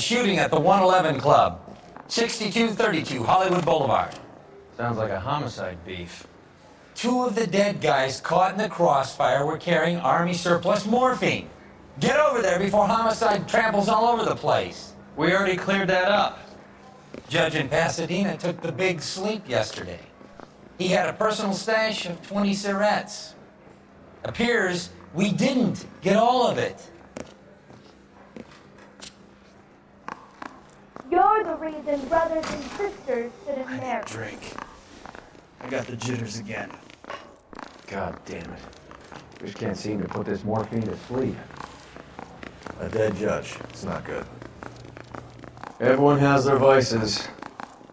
shooting at the 111 Club, 6232 Hollywood Boulevard. Sounds like a homicide beef. 2 of the dead guys caught in the crossfire were carrying Army surplus morphine. Get over there before homicide tramples all over the place. We already cleared that up. Judge in Pasadena took the big sleep yesterday. He had a personal stash of 20 cigarettes. Appears we didn't get all of it. You're the reason brothers and sisters shouldn't marry. Drink. I got the jitters again. God damn it. Just can't seem to put this morphine to sleep. A dead judge. It's not good. Everyone has their vices.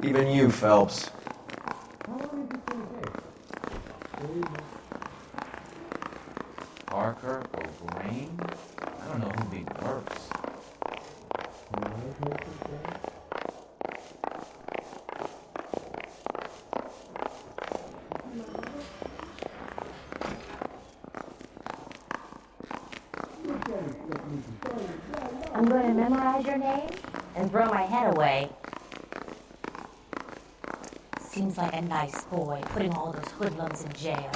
Even you, Phelps. Parker or Green? I don't know who'd be worse. I'm going to memorize your name and throw my head away. Seems like a nice boy, putting all those hoodlums in jail.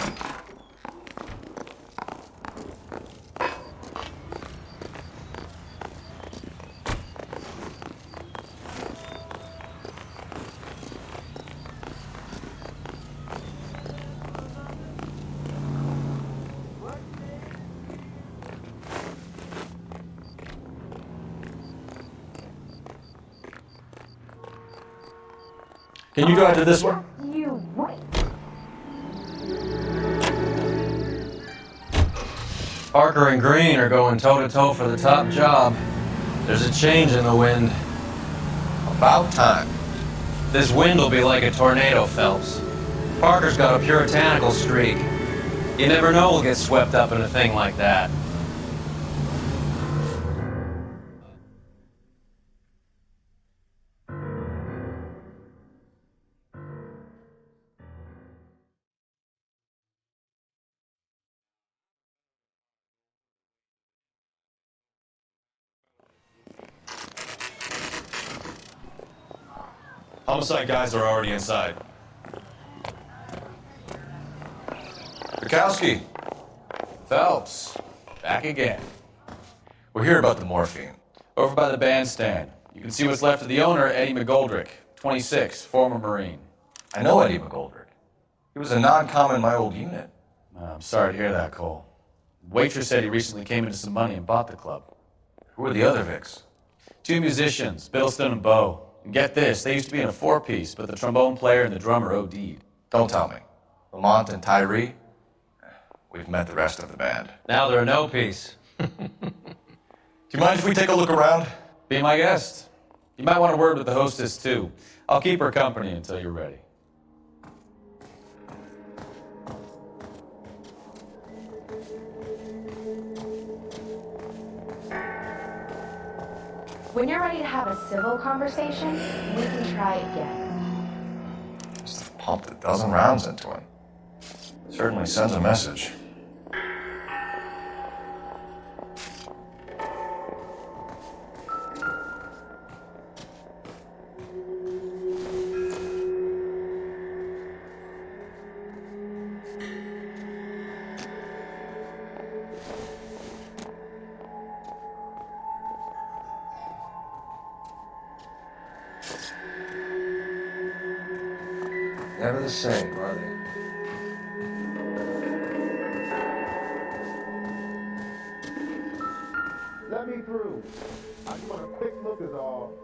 Can you drive to this one? You wait. Parker and Green are going toe-to-toe for the top job. There's a change in the wind. About time. This wind will be like a tornado, Phelps. Parker's got a puritanical streak. You never know we'll get swept up in a thing like that. Homicide guys are already inside. Bukowski. Phelps, back again. We're here about the morphine. Over by the bandstand. You can see what's left of the owner, Eddie McGoldrick, 26, former Marine. I know Eddie McGoldrick. He was a non-com in my old unit. I'm sorry to hear that, Cole. Waitress said he recently came into some money and bought the club. Who are the other Vics? 2 musicians, Biddleston and Bo. And get this, they used to be in a 4-piece, but the trombone player and the drummer OD'd. Don't tell me. Lamont and Tyree? We've met the rest of the band. Now they're a no-piece. Do you mind if we take a look around? Be my guest. You might want a word with the hostess, too. I'll keep her company until you're ready. When you're ready to have a civil conversation, we can try again. Must have pumped a dozen rounds into him. Certainly sends a message. Never the same, are they? Let me through. I just want a quick look is all.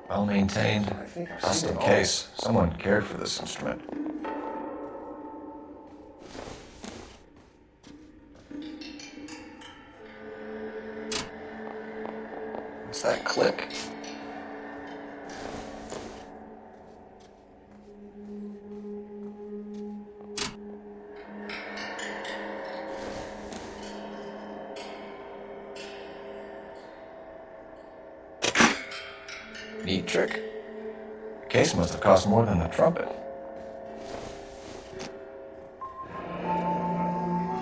Well maintained, custom case. Someone cared for this instrument. that click? Neat trick. The case must have cost more than the trumpet.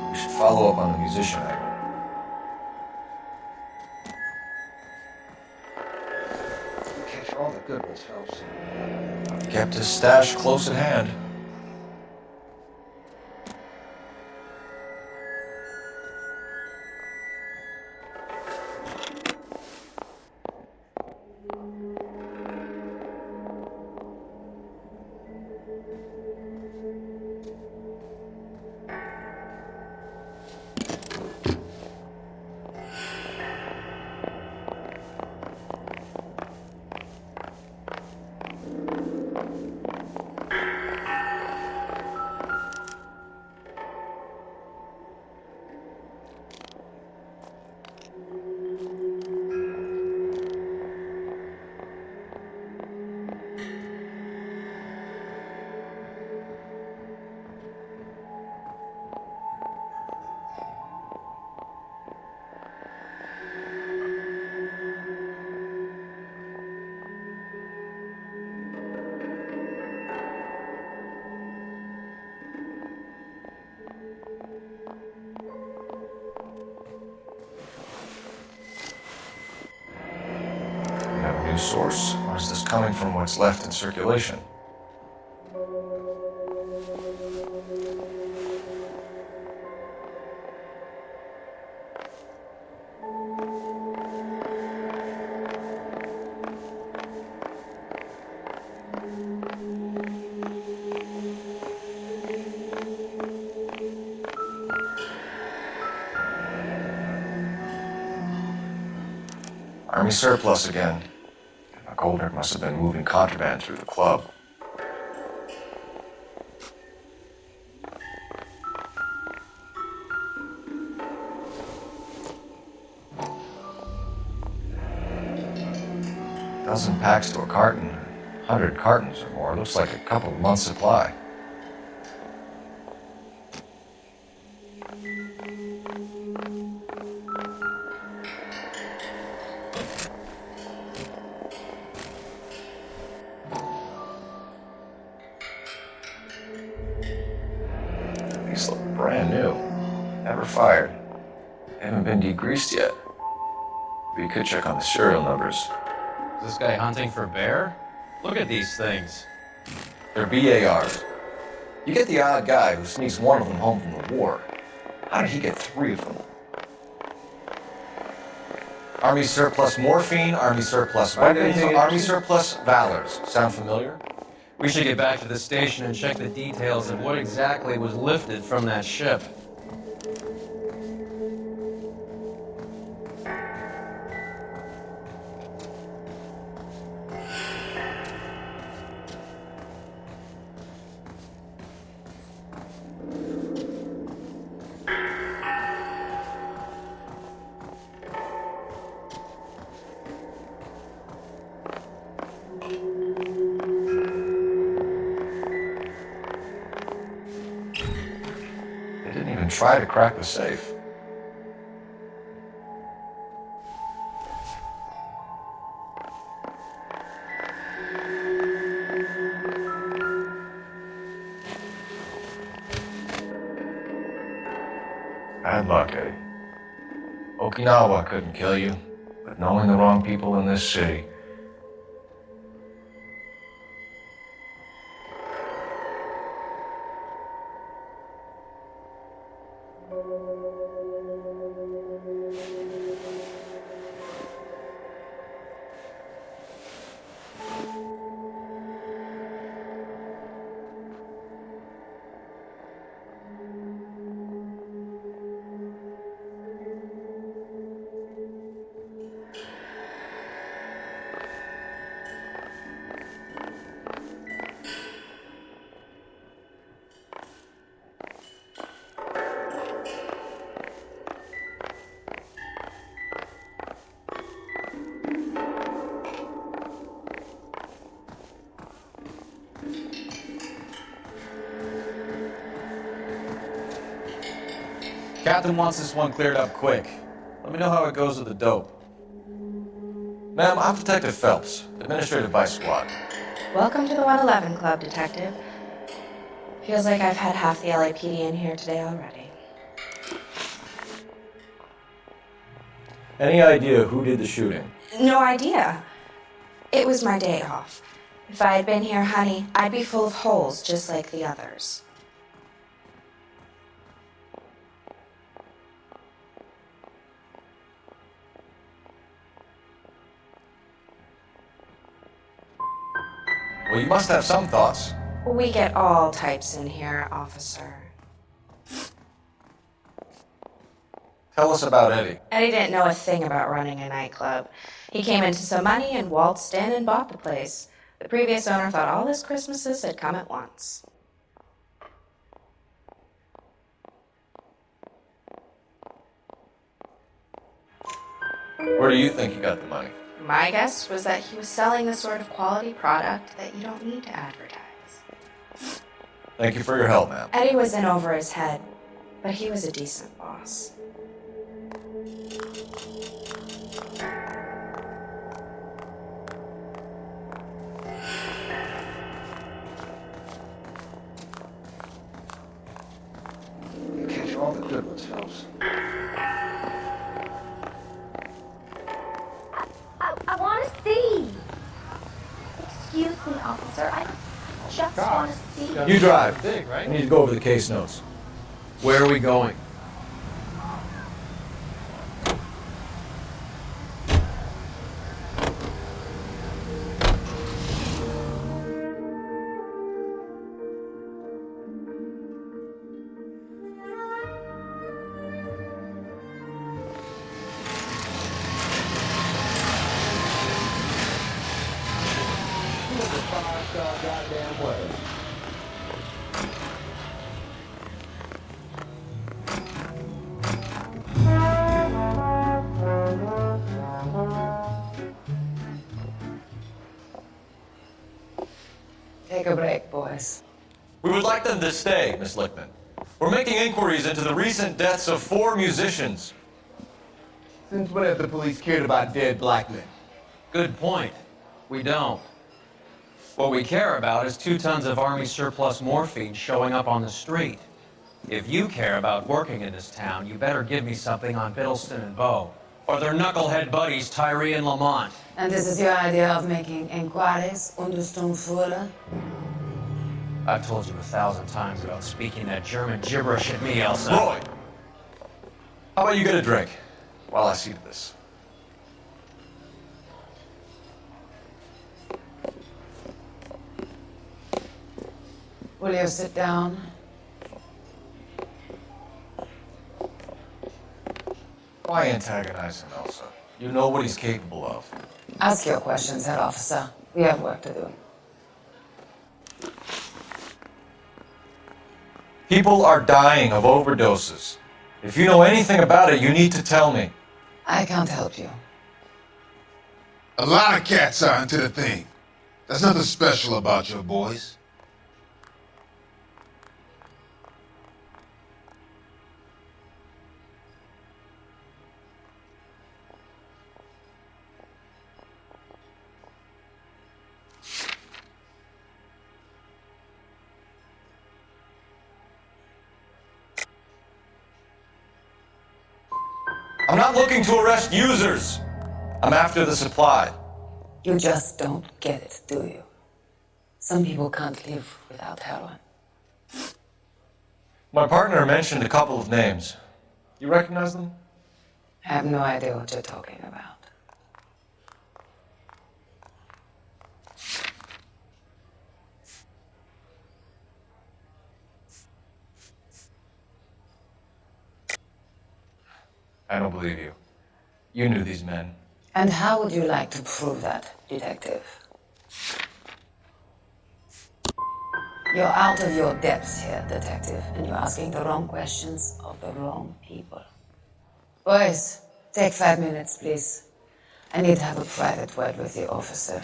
We should follow up on the musician angle. Catch all the good ones, Phelps. Kept his stash close at hand. New source, or is this coming from what's left in circulation? Army surplus again. McGoldrick must have been moving contraband through the club. Dozen packs to a carton, 100 cartons or more. Looks like a couple of months' supply. These look brand new. Never fired. They haven't been degreased yet. We could check on the serial numbers. Is this guy hunting for bear? Look at these things. They're BARs. You get the odd guy who sneaks one of them home from the war. How did he get 3 of them? Army surplus morphine, Army surplus weapons, Army surplus valors. Sound familiar? We should get back to the station and check the details of what exactly was lifted from that ship. Try to crack the safe. Bad luck, Eddie. Okinawa couldn't kill you, but knowing the wrong people in this city. Captain wants this one cleared up quick. Let me know how it goes with the dope. Ma'am, I'm Detective Phelps, Administrative Vice Squad. Welcome to the 111 Club, Detective. Feels like I've had half the LAPD in here today already. Any idea who did the shooting? No idea. It was my day off. If I had been here, honey, I'd be full of holes just like the others. Well, you must have some thoughts. We get all types in here, officer. Tell us about Eddie. Eddie didn't know a thing about running a nightclub. He came into some money and waltzed in and bought the place. The previous owner thought all his Christmases had come at once. Where do you think he got the money? My guess was that he was selling the sort of quality product that you don't need to advertise. Thank you for your help, ma'am. Eddie was in over his head, but he was a decent boss. You catch all the good ones, Phelps. I want to see. Excuse me, officer. I just want to see. You drive. Big, right? I need to go over the case notes. Where are we going? Five-star goddamn way. Take a break, boys. We would like them to stay, Miss Lickman. We're making inquiries into the recent deaths of 4 musicians. Since when have the police cared about dead black men? Good point. We don't. What we care about is 2 tons of Army surplus morphine showing up on the street. If you care about working in this town, you better give me something on Biddleston and Bow, or their knucklehead buddies Tyree and Lamont. And this is your idea of making inquiries, Untersturmfuhrer? I've told you 1,000 times about speaking that German gibberish at me, Elsa. Roy! How about you get a drink while I see to this? Will you sit down? Why antagonize him, Elsa? You know what he's capable of. Ask your questions, Head Officer. We have work to do. People are dying of overdoses. If you know anything about it, you need to tell me. I can't help you. A lot of cats are into the thing. There's nothing special about your boys. I'm not looking to arrest users. I'm after the supply. You just don't get it, do you? Some people can't live without heroin. My partner mentioned a couple of names. You recognize them? I have no idea what you're talking about. I don't believe you. You knew these men. And how would you like to prove that, Detective? You're out of your depths here, Detective, and you're asking the wrong questions of the wrong people. Boys, take 5 minutes, please. I need to have a private word with the officer.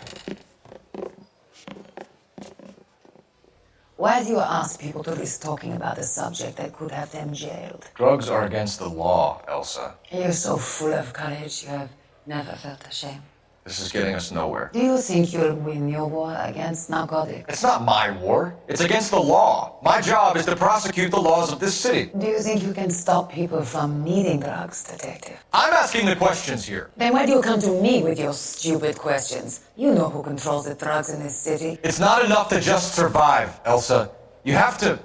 Why do you ask people to risk talking about a subject that could have them jailed? Drugs are against the law, Elsa. You're so full of courage, you have never felt ashamed. This is getting us nowhere. Do you think you'll win your war against narcotics? It's not my war. It's against the law. My job is to prosecute the laws of this city. Do you think you can stop people from needing drugs, detective? I'm asking the questions here. Then why do you come to me with your stupid questions? You know who controls the drugs in this city. It's not enough to just survive, Elsa. You have to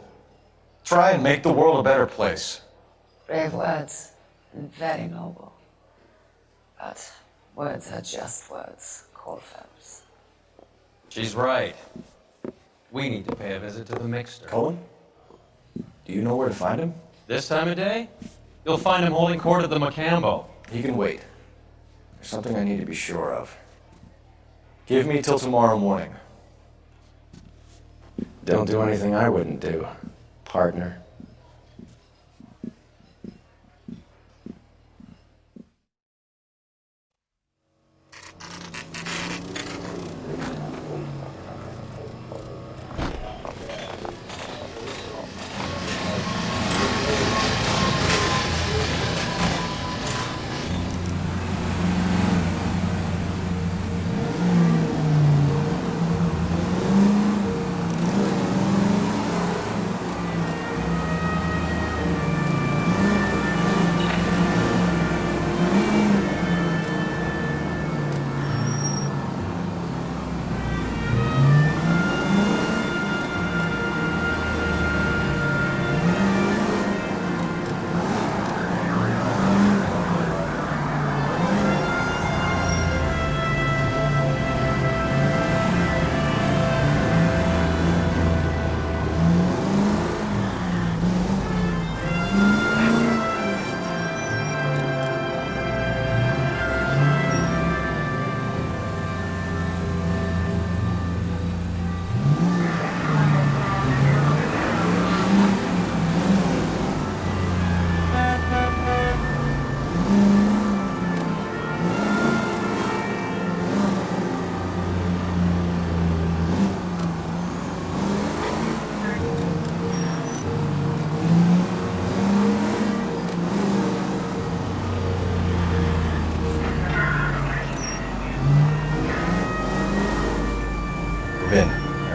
try and make the world a better place. Brave words, and very noble. But words are just words, Cole Phelps. She's right. We need to pay a visit to the mixer. Cohen? Do you know where to find him? This time of day, you'll find him holding court at the Macambo. He can wait. There's something I need to be sure of. Give me till tomorrow morning. Don't do anything I wouldn't do, partner.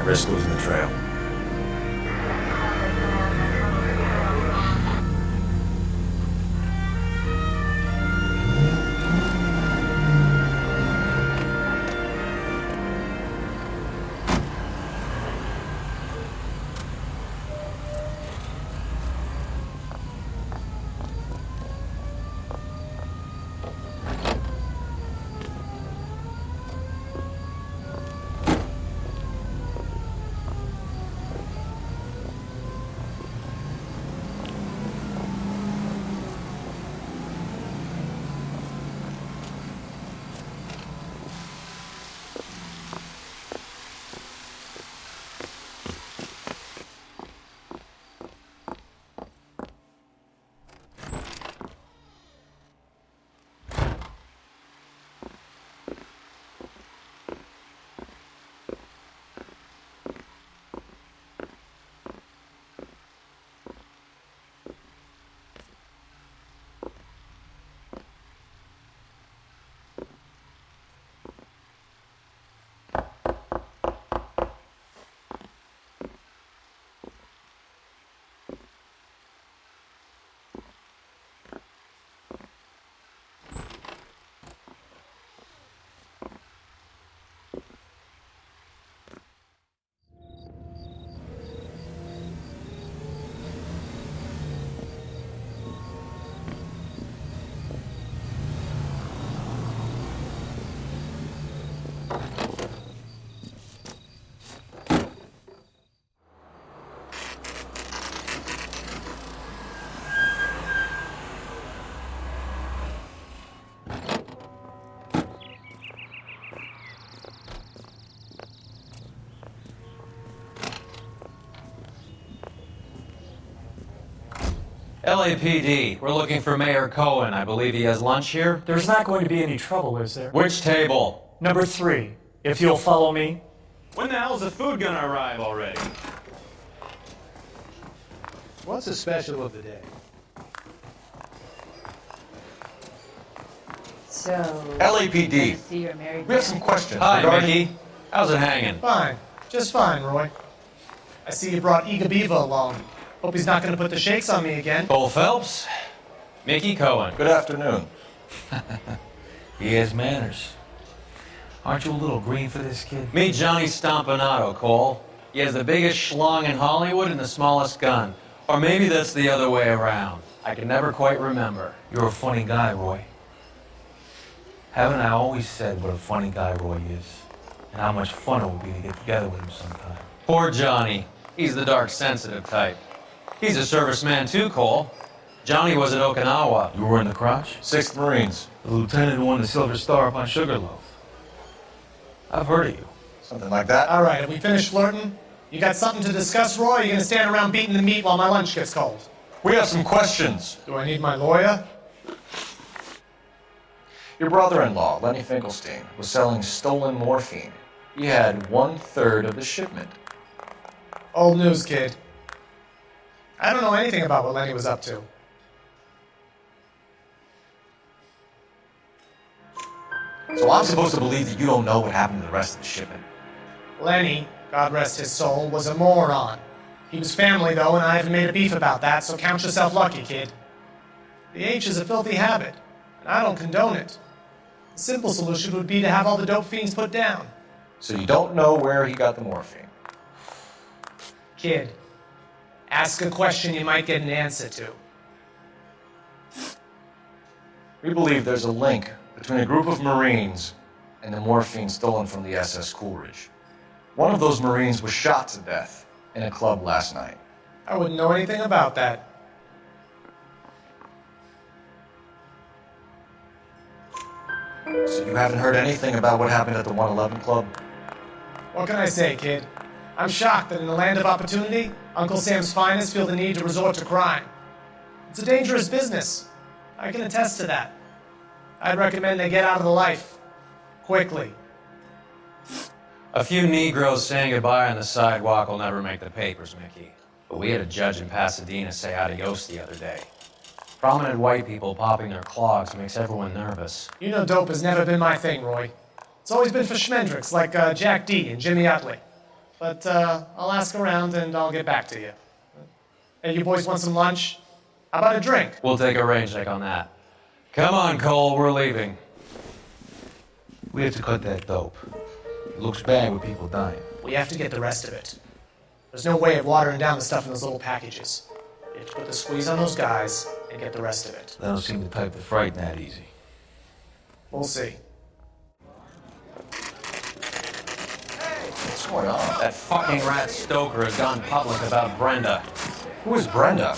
Risk losing the trail. LAPD, we're looking for Mayor Cohen. I believe he has lunch here. There's not going to be any trouble, is there? Which table? Number 3, if you'll follow me. When the hell's the food gonna arrive already? What's the special of the day? So. LAPD. See you're married. We have some questions Hi, regarding... Mickey. How's it hanging? Fine. Just fine, Roy. I see you brought Iga Beaver along. Hope he's not going to put the shakes on me again. Cole Phelps, Mickey Cohen. Good afternoon. He has manners. Aren't you a little green for this kid? Meet Johnny Stompanato, Cole. He has the biggest schlong in Hollywood and the smallest gun. Or maybe that's the other way around. I can never quite remember. You're a funny guy, Roy. Haven't I always said what a funny guy Roy is? And how much fun it would be to get together with him sometime. Poor Johnny. He's the dark, sensitive type. He's a serviceman too, Cole. Johnny was at Okinawa. You were in the crotch? 6th Marines. The lieutenant who won the Silver Star up on Sugarloaf. I've heard of you. Something like that. All right, have we finished flirting? You got something to discuss, Roy? Or are you going to stand around beating the meat while my lunch gets cold? We have some questions. Do I need my lawyer? Your brother-in-law, Lenny Finkelstein, was selling stolen morphine. He had 1/3 of the shipment. Old news, kid. I don't know anything about what Lenny was up to. So I'm supposed to believe that you don't know what happened to the rest of the shipment? Lenny, God rest his soul, was a moron. He was family, though, and I haven't made a beef about that, so count yourself lucky, kid. The H is a filthy habit, and I don't condone it. The simple solution would be to have all the dope fiends put down. So you don't know where he got the morphine? Kid, ask a question you might get an answer to. We believe there's a link between a group of Marines and the morphine stolen from the SS Coolidge. One of those Marines was shot to death in a club last night. I wouldn't know anything about that. So you haven't heard anything about what happened at the 111 Club? What can I say, kid? I'm shocked that in the land of opportunity, Uncle Sam's finest feel the need to resort to crime. It's a dangerous business. I can attest to that. I'd recommend they get out of the life. Quickly. A few Negroes saying goodbye on the sidewalk will never make the papers, Mickey. But we had a judge in Pasadena say adios the other day. Prominent white people popping their clogs makes everyone nervous. You know dope has never been my thing, Roy. It's always been for schmendricks like Jack D. and Jimmy Utley. But I'll ask around and I'll get back to you. Hey, you boys want some lunch? How about a drink? We'll take a rain check on that. Come on, Cole, we're leaving. We have to cut that dope. It looks bad with people dying. We have to get the rest of it. There's no way of watering down the stuff in those little packages. You have to put the squeeze on those guys and get the rest of it. They don't seem the type to frighten that easy. We'll see. What's going on? That fucking rat Stoker has gone public about Brenda. Who is Brenda?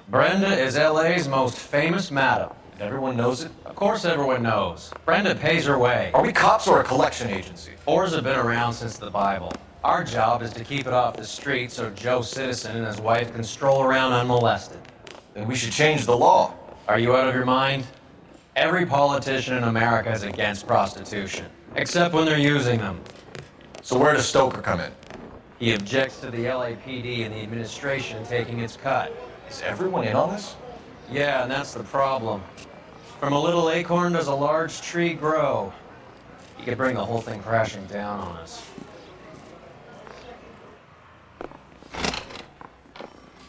Brenda is LA's most famous madam. And everyone knows it? Of course everyone knows. Brenda pays her way. Are we cops or a collection agency? Whores have been around since the Bible. Our job is to keep it off the street so Joe Citizen and his wife can stroll around unmolested. Then we should change the law. Are you out of your mind? Every politician in America is against prostitution, except when they're using them. So where does Stoker come in? He objects to the LAPD and the administration taking its cut. Is everyone in on this? Yeah, and that's the problem. From a little acorn does a large tree grow. He could bring the whole thing crashing down on us.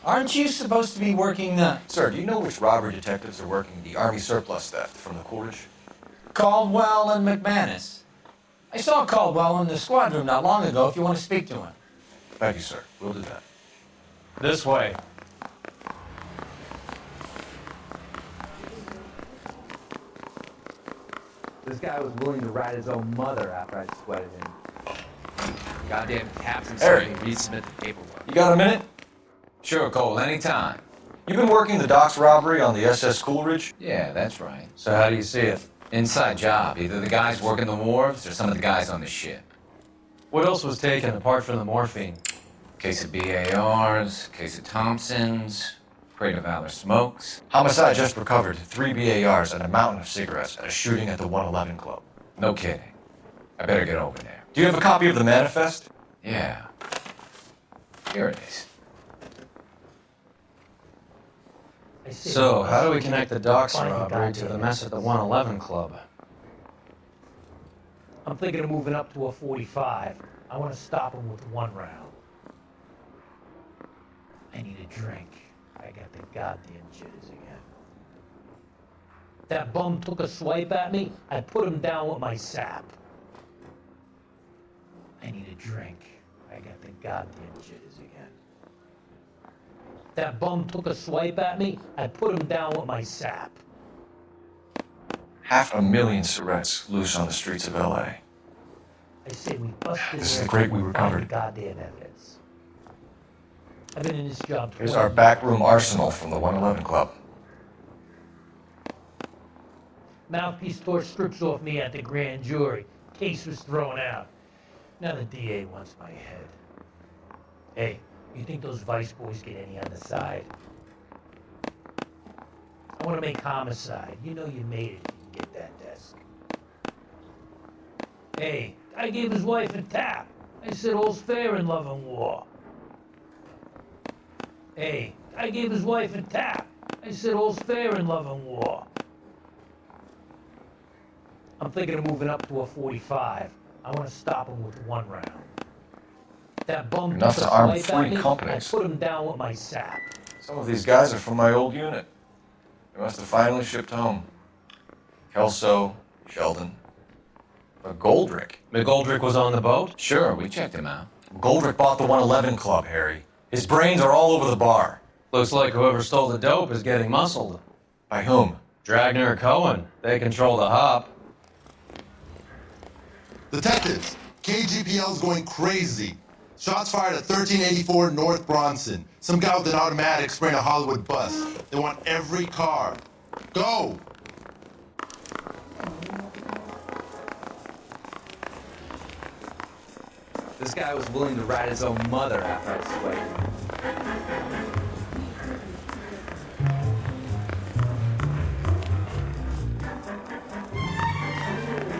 Aren't you supposed to be working the... Sir, do you know which robbery detectives are working the Army surplus theft from the Coolidge? Caldwell and McManus? I saw Caldwell in the squad room not long ago if you want to speak to him. Thank you, sir. We'll do that. This way. This guy was willing to rat his own mother after I sweated him. Goddamn captain said he resubmit the paperwork. You got a minute? Sure, Cole, anytime. You've been working the docks robbery on the SS Coolidge? Yeah, that's right. So how do you see it? Inside job. Either the guys working the wharves or some of the guys on the ship. What else was taken apart from the morphine? Case of BARs, case of Thompsons, crate of Valor smokes. Homicide just recovered 3 BARs and a mountain of cigarettes at a shooting at the 111 Club. No kidding. I better get over there. Do you have a copy of the manifest? Yeah. Here it is. So, how do we connect the docks robbery to the mess at the 111 Club? I'm thinking of moving up to a 45. I want to stop him with one round. I need a drink. I got the goddamn jitters again. That bum took a swipe at me. I put him down with my sap. I need a drink. I got the goddamn jitters again. That bum took a swipe at me. I put him down with my sap. 500,000 cigarettes loose on the streets of LA. I say we busted. This is the crate we recovered. Goddamn evidence. I've been in this job. Here's our backroom arsenal from the 111 Club. Mouthpiece tore strips off me at the grand jury. Case was thrown out. Now the DA wants my head. Hey, you think those Vice boys get any on the side? I want to make homicide. You know you made it if you can get that desk. Hey, I gave his wife a tap. I said all's fair in love and war. Hey, I gave his wife a tap. I said all's fair in love and war. I'm thinking of moving up to a 45. I want to stop him with one round. That bum Enough took to a arm swipe at 3 me, companies. I put him down with my sap. Some of these guys are from my old unit. They must have finally shipped home. Kelso, Sheldon, McGoldrick. McGoldrick was on the boat? Sure, we checked him out. McGoldrick bought the 111 Club, Harry. His brains are all over the bar. Looks like whoever stole the dope is getting muscled. By whom? Dragner or Cohen. They control the hop. Detectives, KGPL's going crazy. Shots fired at 1384 North Bronson. Some guy with an automatic spraying a Hollywood bus. They want every car. Go! This guy was willing to ride his own mother after I sweated him.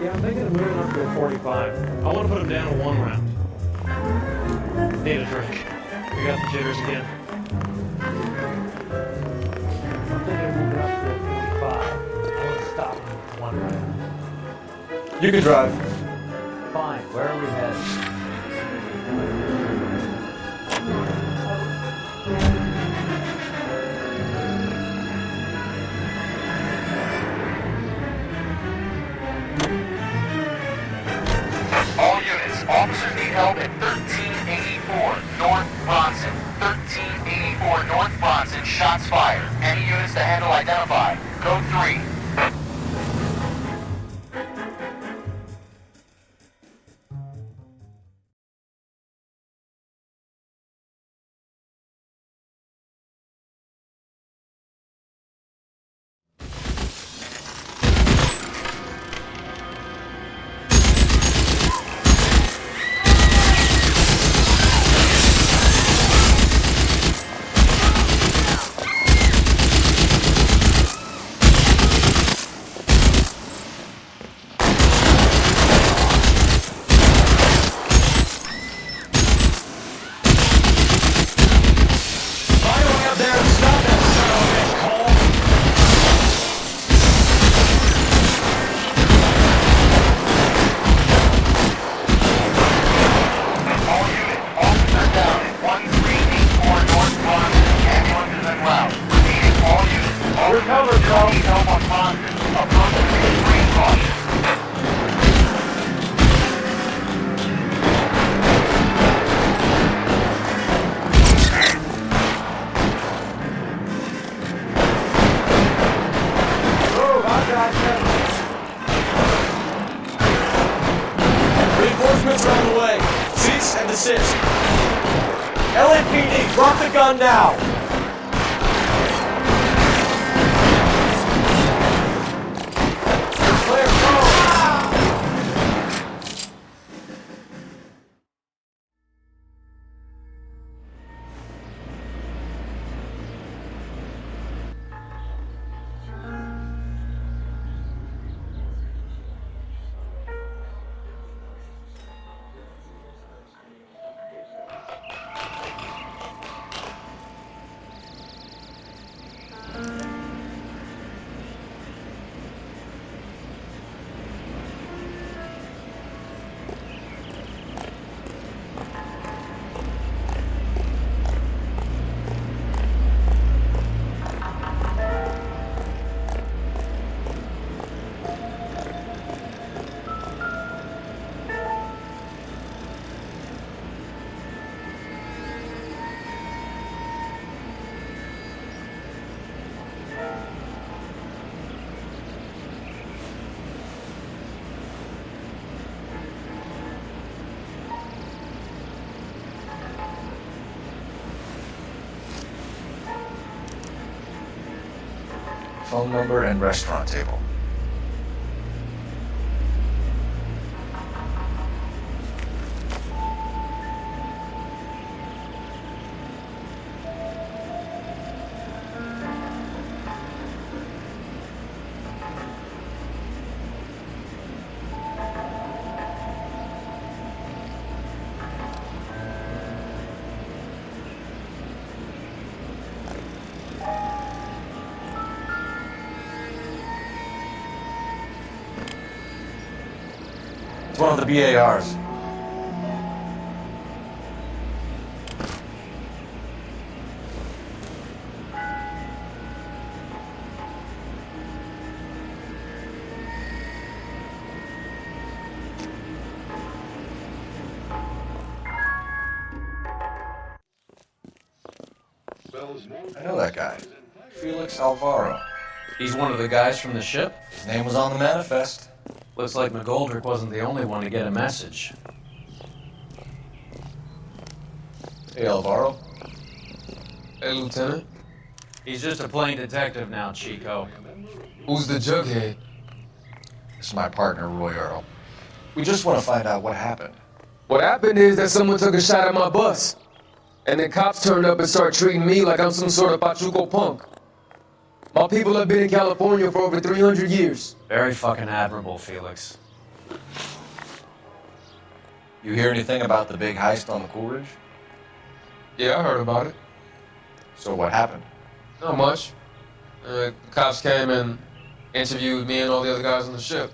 Yeah, I'm thinking of moving up to a 45. I want to put him down to one round. Need a drink. We got the jitters again. I'm thinking of moving up to a 45. I want to stop him with one round. You can drive. Fine, where are we headed? All units, officers need help at 1384 North Bronson. 1384 North Bronson, shots fired. Any units to handle identify. Code 3. Reinforcements are on the way. Cease and desist. LAPD, drop the gun now. Clear, go. phone number, and restaurant table. It's one of the BARs. I know that guy. Felix Alvaro. He's one of the guys from the ship? His name was on the manifest. Looks like McGoldrick wasn't the only one to get a message. Hey, Alvaro. Hey, Lieutenant. He's just a plain detective now, Chico. Who's the jughead? This is my partner, Roy Earl. We just want to find out what happened. What happened is that someone took a shot at my bus. And then cops turned up and started treating me like I'm some sort of Pachuco punk. My people have been in California for over 300 years. Very fucking admirable, Felix. You hear anything about the big heist on the Coolidge? Yeah, I heard about it. So what happened? Not much. Cops came and interviewed me and all the other guys on the ship.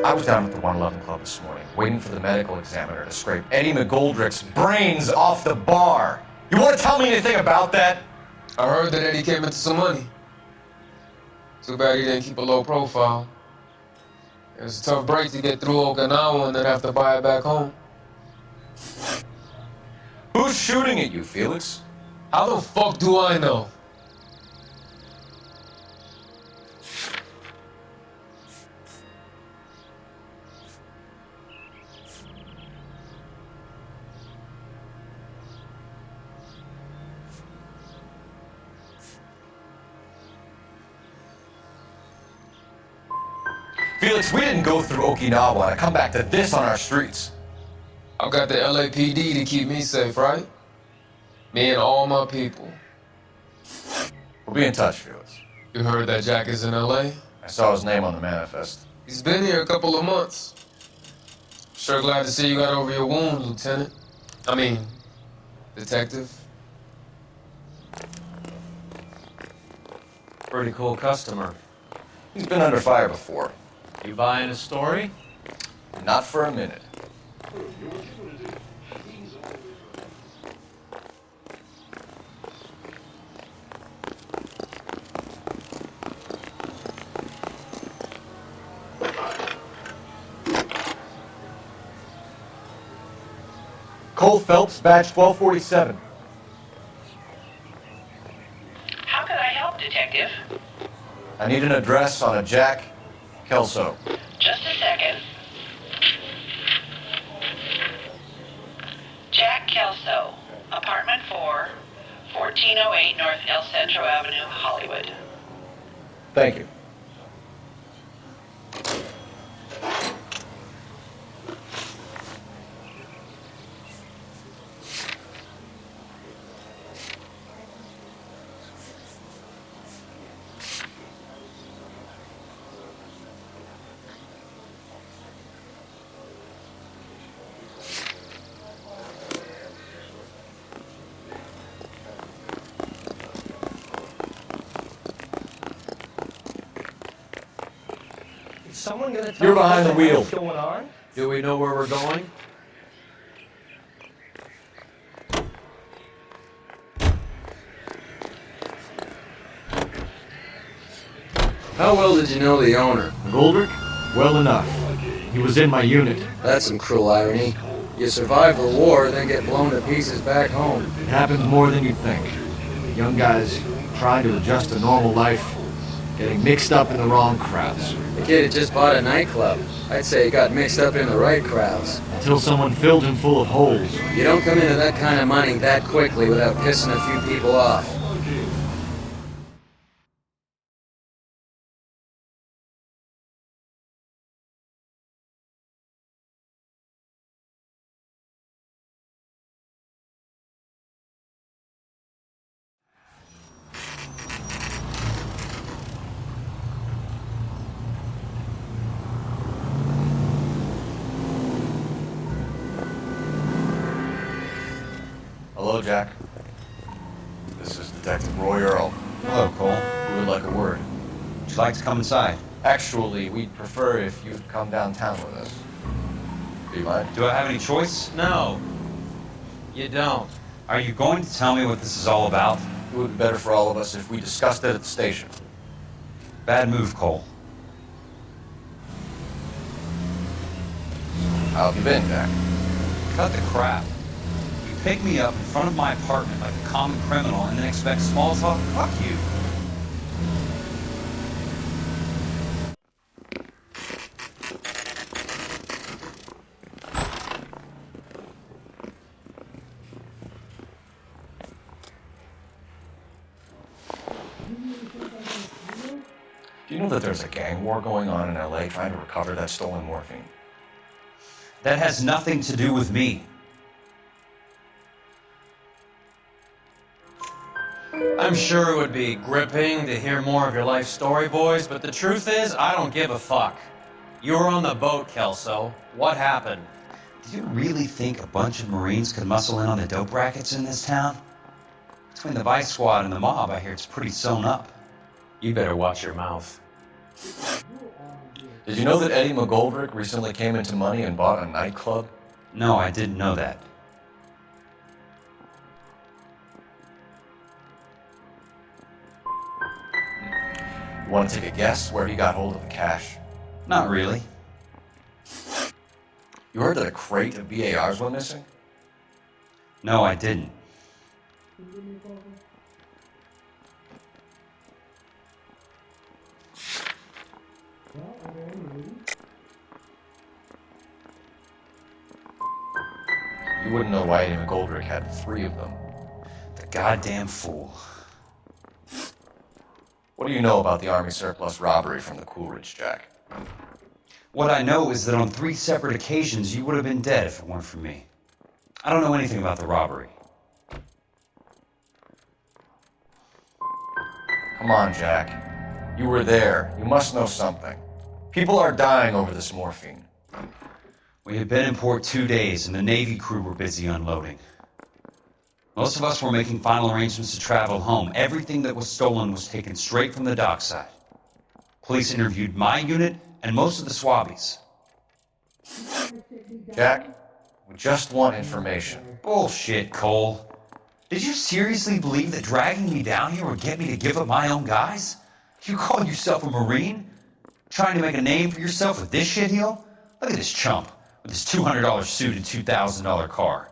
I was down at the 111 Club this morning, waiting for the medical examiner to scrape Eddie McGoldrick's brains off the bar. You want to tell me anything about that? I heard that Eddie came into some money. Too bad he didn't keep a low profile. It was a tough break to get through Okinawa and then have to buy it back home. Who's shooting at you, Felix? How the fuck do I know? Felix, we didn't go through Okinawa and come back to this on our streets. I've got the LAPD to keep me safe, right? Me and all my people. We'll be in touch, Felix. You heard that Jack is in LA? I saw his name on the manifest. He's been here a couple of months. Sure glad to see you got over your wound, Lieutenant. I mean, Detective. Pretty cool customer. He's been under fire before. You buying his story? Not for a minute. Cole Phelps, badge 1247. How can I help, Detective? I need an address on a Jack Kelso. Just a second. Jack Kelso, apartment 4, 1408 North El Centro Avenue, Hollywood. Thank you. Someone gonna tell You're me behind the what hell's wheel. going on? Do we know where we're going? How well did you know the owner? McGoldrick? Well enough. He was in my unit. That's some cruel irony. You survive the war, then get blown to pieces back home. It happens more than you'd think. Young guys trying to adjust to normal life. getting mixed up in the wrong crowds. The kid had just bought a nightclub. I'd say he got mixed up in the right crowds. Until someone filled him full of holes. You don't come into that kind of money that quickly without pissing a few people off. Hello, Jack. This is Detective Roy Earl. Hello, Cole. We would like a word. Would you like to come inside? Actually, we'd prefer if you'd come downtown with us. Do you mind? Do I have any choice? No, you don't. Are you going to tell me what this is all about? It would be better for all of us if we discussed it at the station. Bad move, Cole. How have you been, Jack? Cut the crap. You pick me up in front of my apartment like a common criminal and then expect small talk? Fuck you. Do you know that there's a gang war going on in LA trying to recover that stolen morphine? That has nothing to do with me. I'm sure it would be gripping to hear more of your life story, boys, but the truth is, I don't give a fuck. You were on the boat, Kelso. What happened? Do you really think a bunch of Marines could muscle in on the dope rackets in this town? Between the Vice Squad and the mob, I hear it's pretty sewn up. You better watch your mouth. Did you know that Eddie McGoldrick recently came into money and bought a nightclub? No, I didn't know that. You want to take a guess where he got hold of the cash? Not really. You heard that a crate of BARs went missing? No, I didn't. You wouldn't know why Eddie McGoldrick had 3 of them. The goddamn fool. What do you know about the Army surplus robbery from the Coolidge, Jack? What I know is that on 3 separate occasions you would have been dead if it weren't for me. I don't know anything about the robbery. Come on, Jack. You were there. You must know something. People are dying over this morphine. We had been in port 2 days and the Navy crew were busy unloading. Most of us were making final arrangements to travel home. Everything that was stolen was taken straight from the dockside. Police interviewed my unit and most of the swabbies. Jack, we just want information. Bullshit, Cole. Did you seriously believe that dragging me down here would get me to give up my own guys? You call yourself a Marine? Trying to make a name for yourself with this shitheel? Look at this chump with his $200 suit and $2,000 car.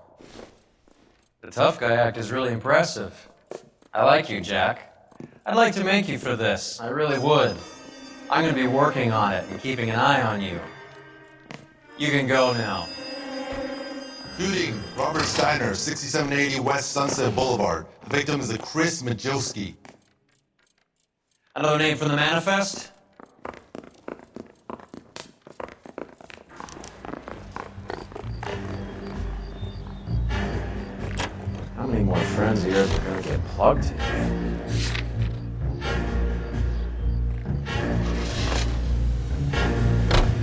The tough guy act is really impressive. I like you, Jack. I'd like to make you for this. I really would. I'm going to be working on it and keeping an eye on you. You can go now. Shooting, Robert Steiner, 6780 West Sunset Boulevard. The victim is a Chris Majowski. Another name from the manifest? How many more friends of yours are going to get plugged today?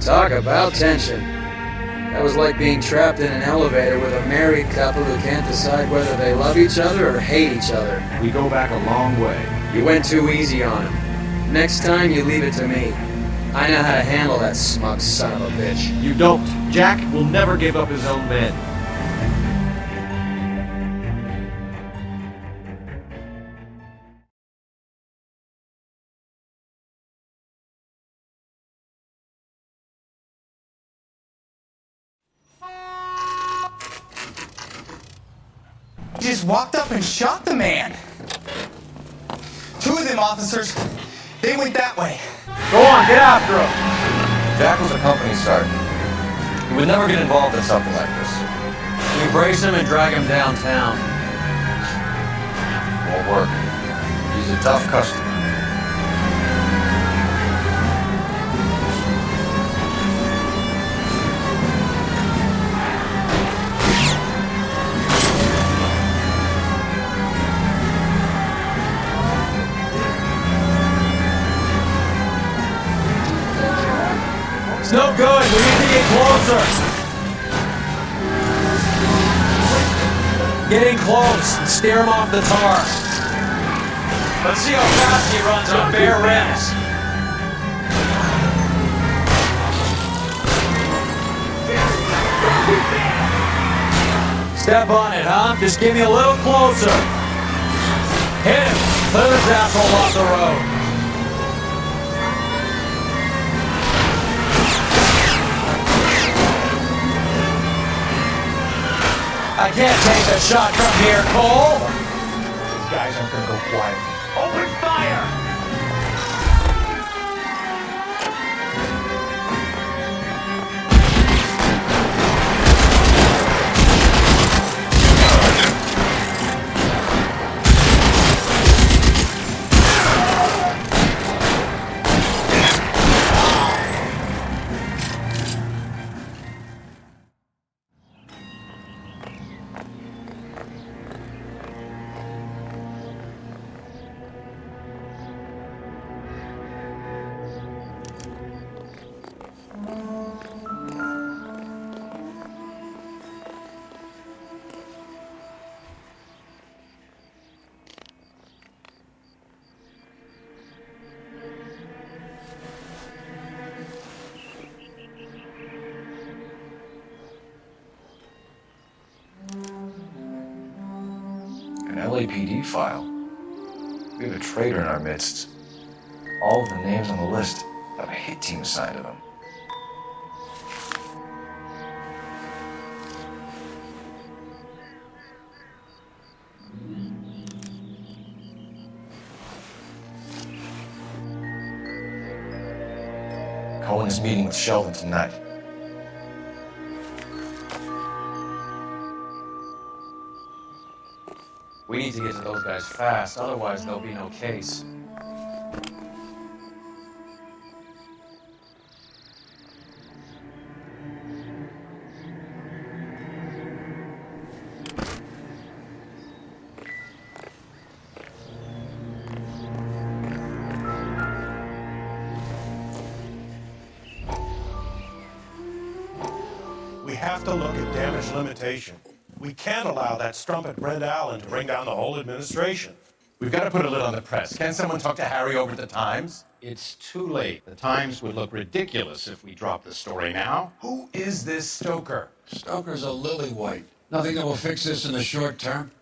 Talk about tension. That was like being trapped in an elevator with a married couple who can't decide whether they love each other or hate each other. We go back a long way. You went too easy on him. Next time, you leave it to me. I know how to handle that smug son of a bitch. You don't. Jack will never give up his own men. Just walked up and shot the man. 2 of them officers They went that way. Go on, get after him. Jack was a company sergeant. He would never get involved in something like this. We brace him and drag him downtown. Won't work. He's a tough customer. It's no good. We need to get closer. Get in close and steer him off the tar. Let's see how fast he runs on bare rims. Step on it, huh? Just give me a little closer. Hit him. Clear this asshole off the road. I can't take the shot from here, Cole. These guys aren't gonna go quiet. Open fire! An LAPD file. We have a traitor in our midst. All of the names on the list have a hit team assigned to them. Cohen is meeting with Sheldon tonight. We need to get to those guys fast, otherwise there'll be no case. We have to look at damage limitation. We can't allow that strumpet Brent Allen to bring down the whole administration. We've got to put a lid on the press. Can someone talk to Harry over at the Times? It's too late. The Times would look ridiculous if we dropped the story now. Who is this Stoker? Stoker's a lily-white. Nothing that will fix this in the short term.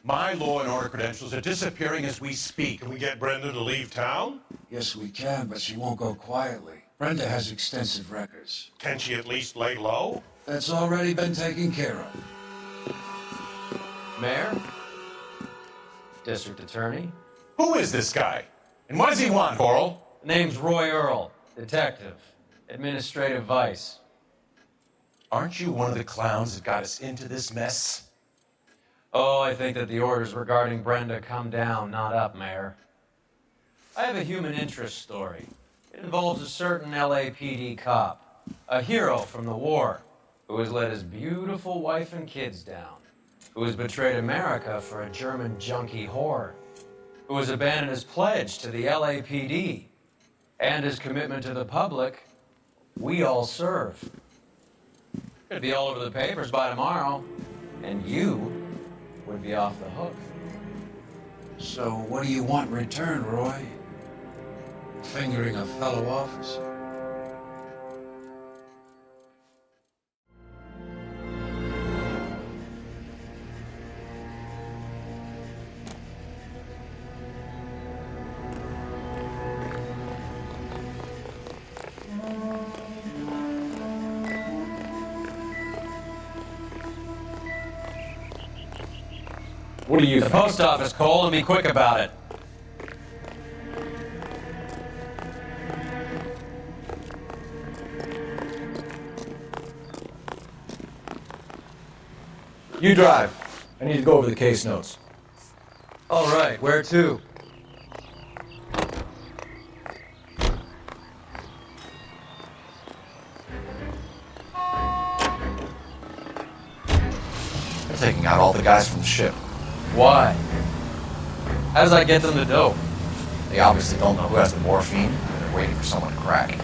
My law and order credentials are disappearing as we speak. Can we get Brenda to leave town? Yes, we can, but she won't go quietly. Brenda has extensive records. Can she at least lay low? That's already been taken care of. Mayor? District Attorney? Who is this guy? And what does he want, Coral? The name's Roy Earl, detective, administrative vice. Aren't you one of the clowns that got us into this mess? Oh, I think that the orders regarding Brenda come down, not up, Mayor. I have a human interest story. It involves a certain LAPD cop, a hero from the war, who has let his beautiful wife and kids down, who has betrayed America for a German junkie whore, who has abandoned his pledge to the LAPD and his commitment to the public. We all serve. It'd be all over the papers by tomorrow, and you would be off the hook. So what do you want in return, Roy? Fingering a fellow officer. What do you think? The post office, Cole, and be quick about it. You drive. I need to go over the case notes. All right, where to? They're taking out all the guys from the ship. Why? How does that get them the dope? They obviously don't know who has the morphine, and they're waiting for someone to crack it.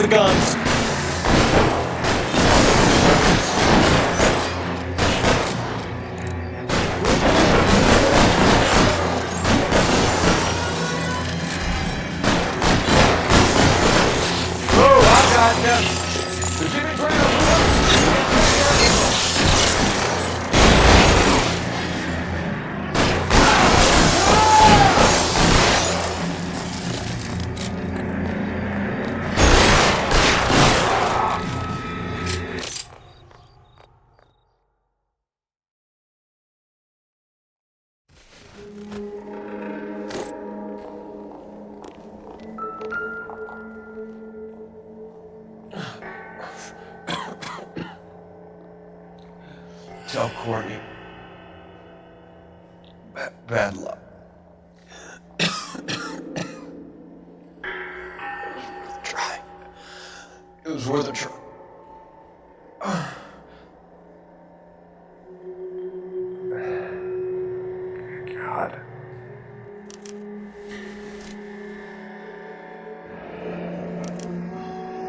The guns. Oh, I got them. So give it ground. Tell Courtney. Bad luck. Try. It was worth a try. God.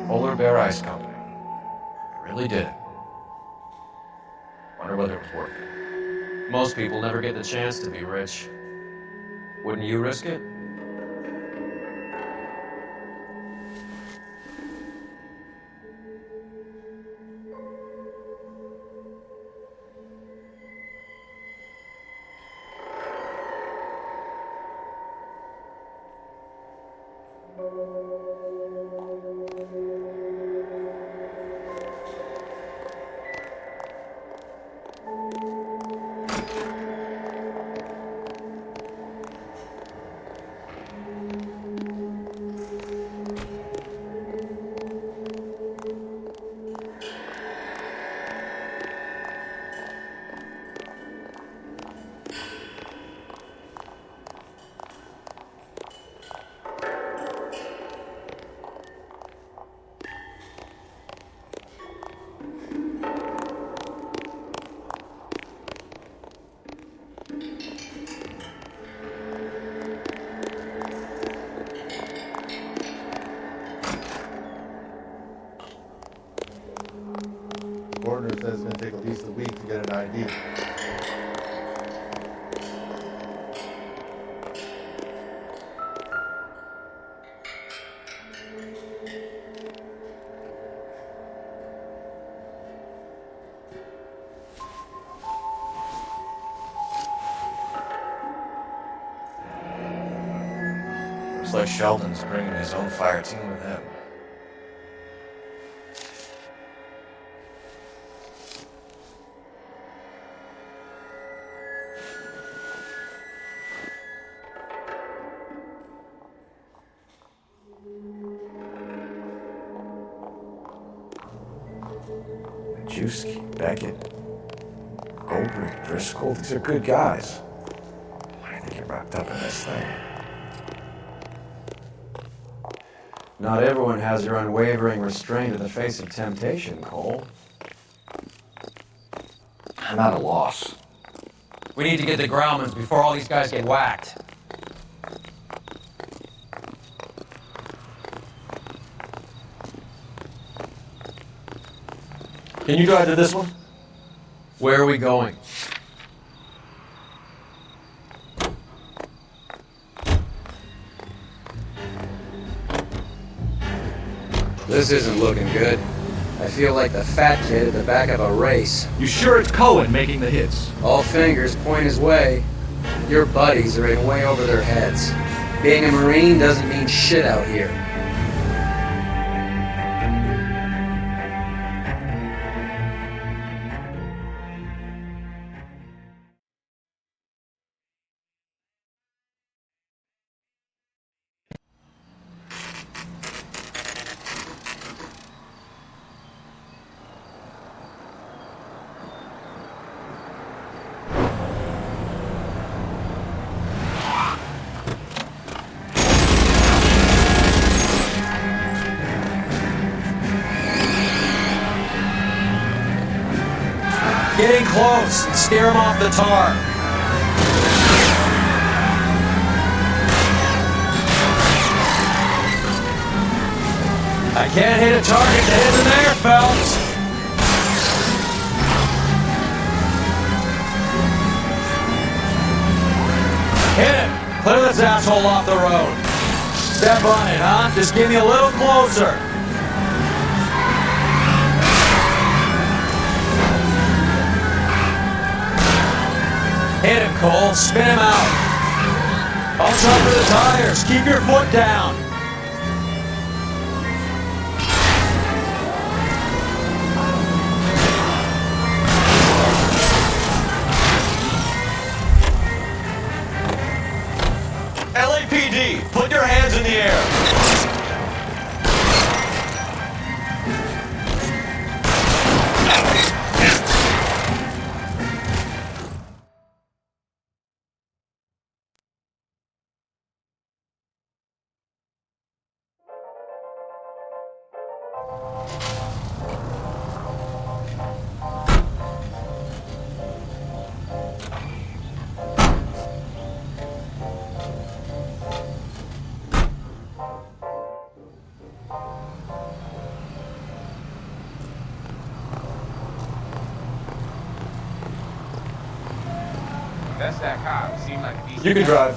Polar Bear Ice Company. Really did it. Wonder whether it was worth it. Most people never get the chance to be rich. Wouldn't you risk it? Coroner says it's going to take at least a week to get an ID. Looks like Sheldon's bringing his own fire team with him. Majewski, Beckett, Goldberg, Driscoll, these are good guys. Why did they get wrapped up in this thing? Not everyone has your unwavering restraint in the face of temptation, Cole. I'm at a loss. We need to get the Grauman's before all these guys get whacked. Can you drive to this one? Where are we going? This isn't looking good. I feel like the fat kid at the back of a race. You sure it's Cohen making the hits? All fingers point his way. Your buddies are in way over their heads. Being a Marine doesn't mean shit out here. Get in close and steer him off the tar. I can't hit a target that isn't there, Phelps. Hit him. Clear this asshole off the road. Step on it, huh? Just give me a little closer. Hit him, Cole. Spin him out. Watch out for the tires. Keep your foot down. LAPD, put your hands in the air. That's that cop. Seemed like a decent You can drive.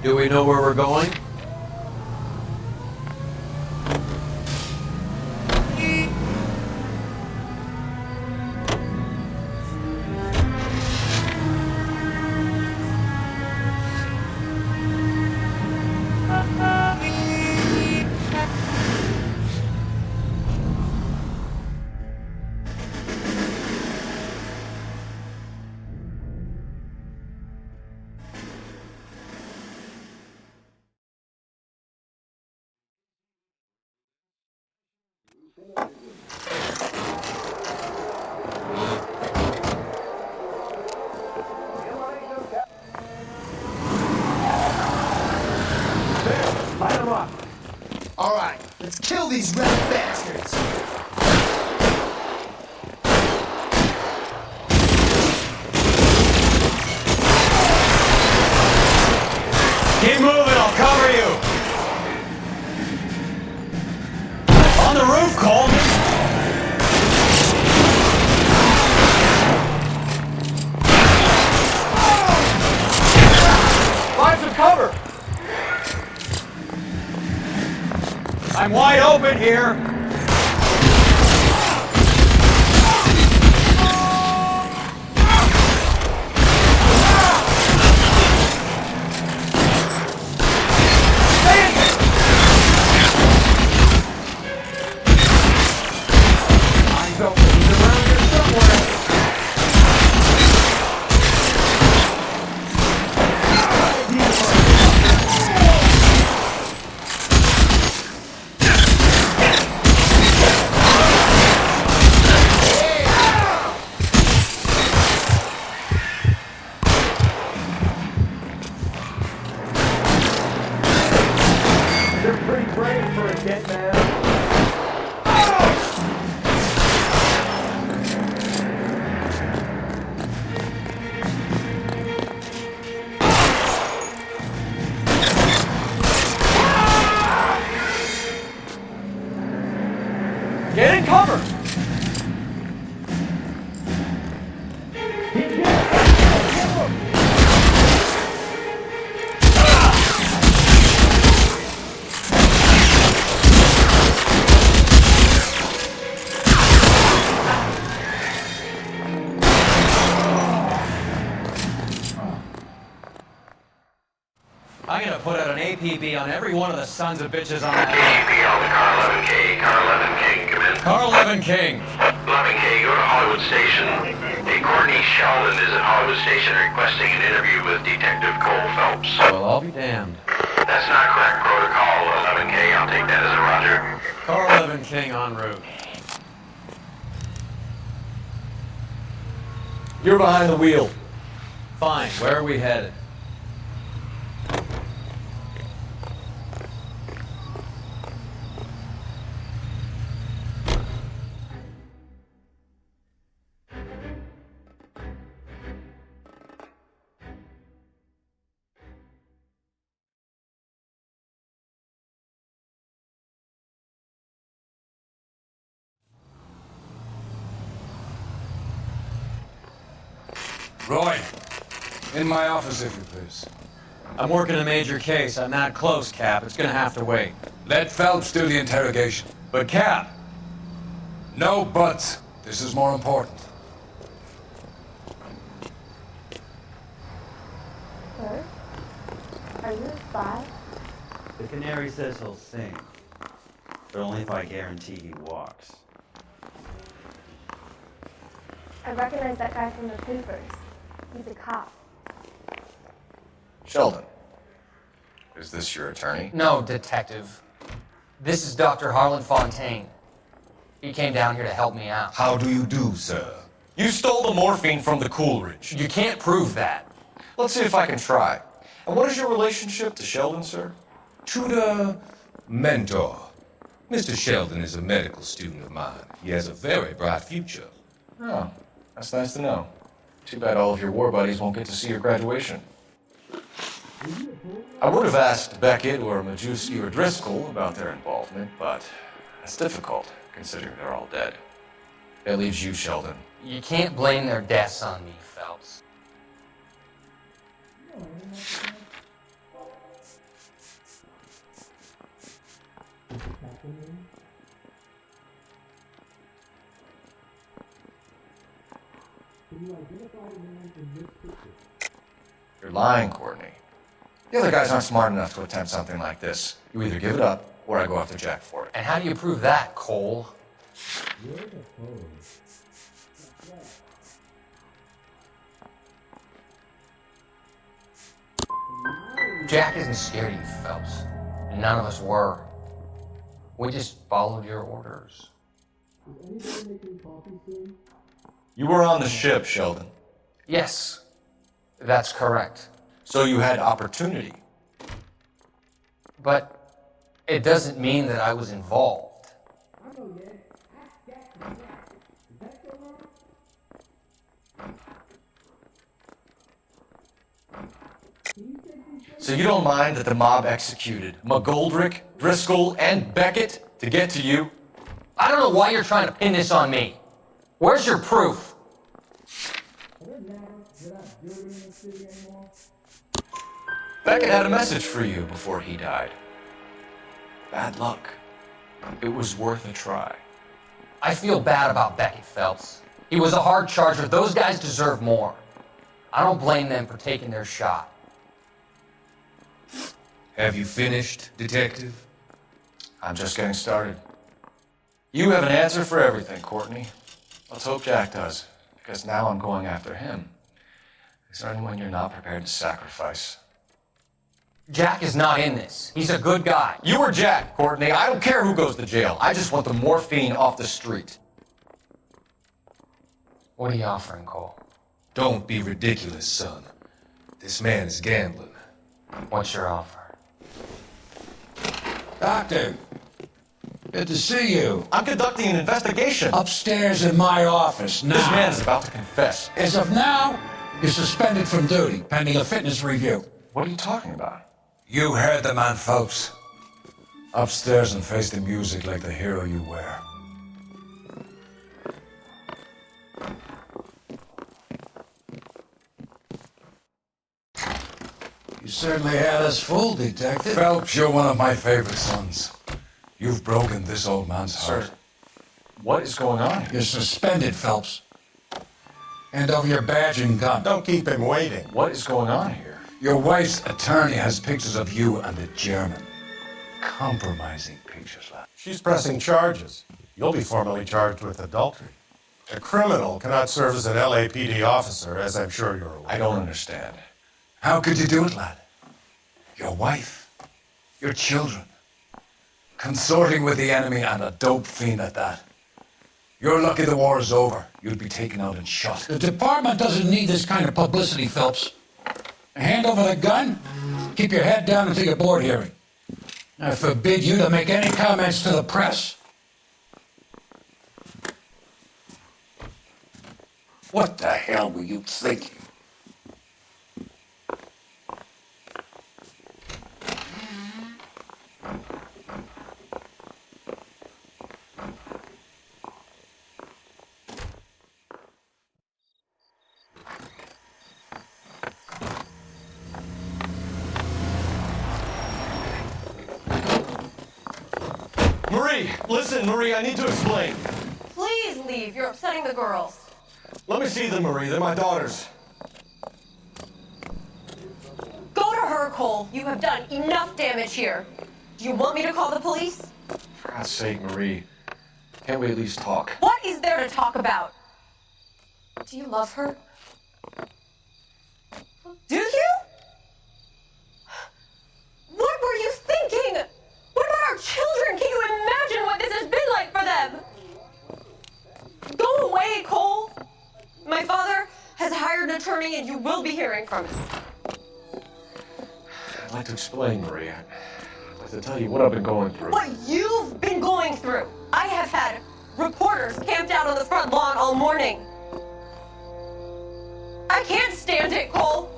Do we know where we're going? Light them up. All right, let's kill these red bastards. Keep moving, I'll cover you. On the roof, Cole. Find some cover. I'm wide open here. I'm gonna put out an APB on every one of the sons of bitches on that KGPL to Car 11K. Car 11 King, come in. Car 11 King. 11K, go to Hollywood Station. Hey, Courtney Sheldon is at Hollywood Station requesting an interview with Detective Cole Phelps. Well, I'll be damned. That's not correct protocol, 11K. I'll take that as a roger. Car 11 King en route. You're behind the wheel. Fine, where are we headed? Roy, in my office, if you please. I'm working a major case. I'm not close, Cap. It's gonna have to wait. Let Phelps do the interrogation. But, Cap! No buts. This is more important. Sir? Are you a spy? The canary says he'll sing, but only if I guarantee he walks. I recognize that guy from the papers. He's a cop. Sheldon, is this your attorney? No, detective. This is Dr. Harlan Fontaine. He came down here to help me out. How do you do, sir? You stole the morphine from the Coolidge. You can't prove that. Let's see if I can try. And what is your relationship to Sheldon, sir? Tutor, mentor. Mr. Sheldon is a medical student of mine. He has a very bright future. Oh, that's nice to know. Too bad all of your war buddies won't get to see your graduation. I would have asked Beckett or Majewski or Driscoll about their involvement, but that's difficult, considering they're all dead. That leaves you, Sheldon. You can't blame their deaths on me, Phelps. You're lying, Courtney. The other guys aren't smart enough to attempt something like this. You either give it up, or I go after Jack for it. And how do you prove that, Cole? Jack isn't scared of you, Phelps. And none of us were. We just followed your orders. You were on the ship, Sheldon. Yes, that's correct. So you had opportunity. But it doesn't mean that I was involved. So you don't mind that the mob executed McGoldrick, Driscoll, and Beckett to get to you? I don't know why you're trying to pin this on me. Where's your proof? Beckett had a message for you before he died. Bad luck. It was worth a try. I feel bad about Beckett, Phelps. He was a hard charger. Those guys deserve more. I don't blame them for taking their shot. Have you finished, Detective? I'm just getting started. You have an answer for everything, Courtney. Let's hope Jack does, because now I'm going after him. Is there anyone you're not prepared to sacrifice? Jack is not in this. He's a good guy. You or Jack, Courtney. I don't care who goes to jail. I just want the morphine off the street. What are you offering, Cole? Don't be ridiculous, son. This man is gambling. What's your offer? Doctor, good to see you. I'm conducting an investigation. Upstairs in my office now. This man is about to confess. As of now, you're suspended from duty, pending a fitness review. What are you talking about? You heard the man, folks. Upstairs and face the music like the hero you were. You certainly had us fooled, Detective. Phelps, you're one of my favorite sons. You've broken this old man's heart. Sir, what is going on here? You're suspended, Phelps. Hand over your badge and gun. Don't keep him waiting. What is going on here? Your wife's attorney has pictures of you and the German. Compromising pictures, lad. She's pressing charges. You'll be formally charged with adultery. A criminal cannot serve as an LAPD officer, as I'm sure you're aware. I don't understand. How could you do it, lad? Your wife, your children, consorting with the enemy and a dope fiend at that. You're lucky the war is over. You'd be taken out and shot. The department doesn't need this kind of publicity, Phelps. Hand over the gun, keep your head down until your board hearing. I forbid you to make any comments to the press. What the hell were you thinking? Marie, listen, Marie, I need to explain. Please leave. You're upsetting the girls. Let me see them, Marie. They're my daughters. Go to her, Cole. You have done enough damage here. Do you want me to call the police? For God's sake, Marie. Can't we at least talk? What is there to talk about? Do you love her? Do you? What were you thinking? What about our children? Can you imagine what this has been like for them? Go away, Cole. My father has hired an attorney and you will be hearing from him. I'd like to explain, Marie. I'd like to tell you what I've been going through. What you've been going through. I have had reporters camped out on the front lawn all morning. I can't stand it, Cole.